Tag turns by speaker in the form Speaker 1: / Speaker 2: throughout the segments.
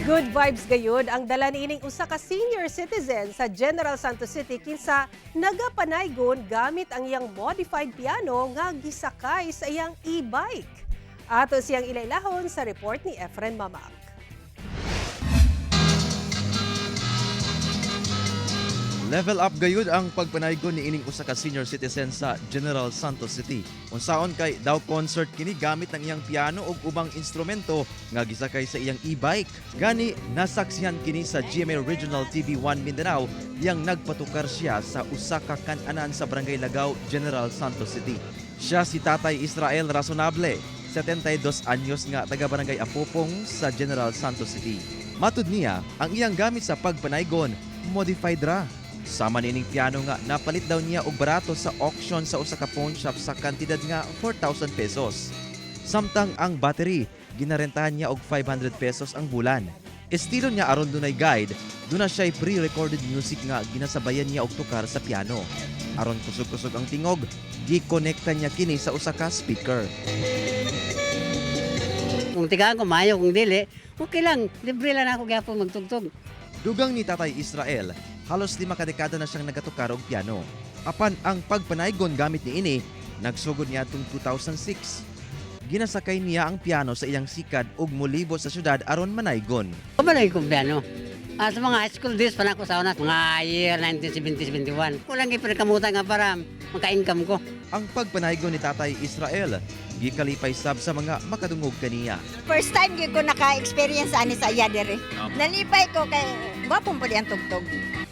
Speaker 1: Good vibes gayud ang dala niining usa ka senior citizen sa General Santos City kinsa nagapanaygon gamit ang iyang modified piano nga gisakay sa iyang e-bike. Ato siyang ilailahon sa report ni Efren Mamak.
Speaker 2: Level up gayud ang pagpanaygon ni ining usa ka senior citizen sa General Santos City. Unsaon kay daw concert kini gamit ang iyang piano ug ubang instrumento nga gisakay sa iyang e-bike. Gani nasaksihan kini sa GMA Regional TV1 Mindanao yang nagpatukar siya sa usa ka kan-anan sa Barangay Lagaw, General Santos City. Siya si Tatay Israel Razonable, 72 anyos nga taga Barangay Apopong sa General Santos City. Matud niya, ang iyang gamit sa pagpanaygon modified ra. Sama nining piano nga napalit daw niya og barato sa auction sa usa ka pawn shop sa kantidad nga 4,000 pesos. Samtang ang battery ginarentahan niya og 500 pesos ang bulan. Estilo niya aron dunay guide, duna siya'y pre-recorded music nga ginasabayan niya og tukar sa piano. Aron kusog-kusog ang tingog, gi-connecta niya kini sa usa ka speaker.
Speaker 3: Kung tigaan ko mayo, kung dili, okay lang, libre lang ako gyapon magtugtog.
Speaker 2: Dugang ni Tatay Israel, halos 5 kadekada na siyang nagatukar og piano. Apan ang pagpanaygon gamit ni ini, nagsugod niya atong 2006. Ginasakay niya ang piano sa iyang sikad ug mulibo sa syudad aron manaygon.
Speaker 3: Kumalay kong piano. Sa mga high school days pa na ako sa una, mga year 1970-71. Kulang ipinakamutan nga para maka-income ko.
Speaker 2: Ang pagpanaygon ni Tatay Israel, gikalipay sab sa mga makadungog kaniya.
Speaker 4: First time gyud ko naka-experience ani sa iya dere. Nalipay ko kay wapon pud ang tugtog.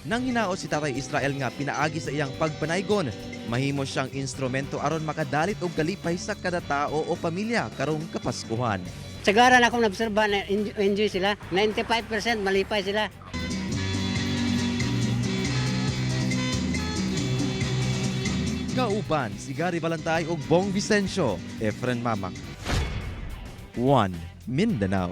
Speaker 2: Nang hinaot si Tatay Israel nga pinaagi sa iyang pagpanaygon, mahimo siyang instrumento aron makadalit og kalipay sa kada tao o pamilya karong Kapaskuhan.
Speaker 3: Sagaran akong nabserba na enjoy sila. 95% malipay sila.
Speaker 2: Kauban si Gary Balantay ug Bong Vicencio, Efren Mamak. 1 Mindanao.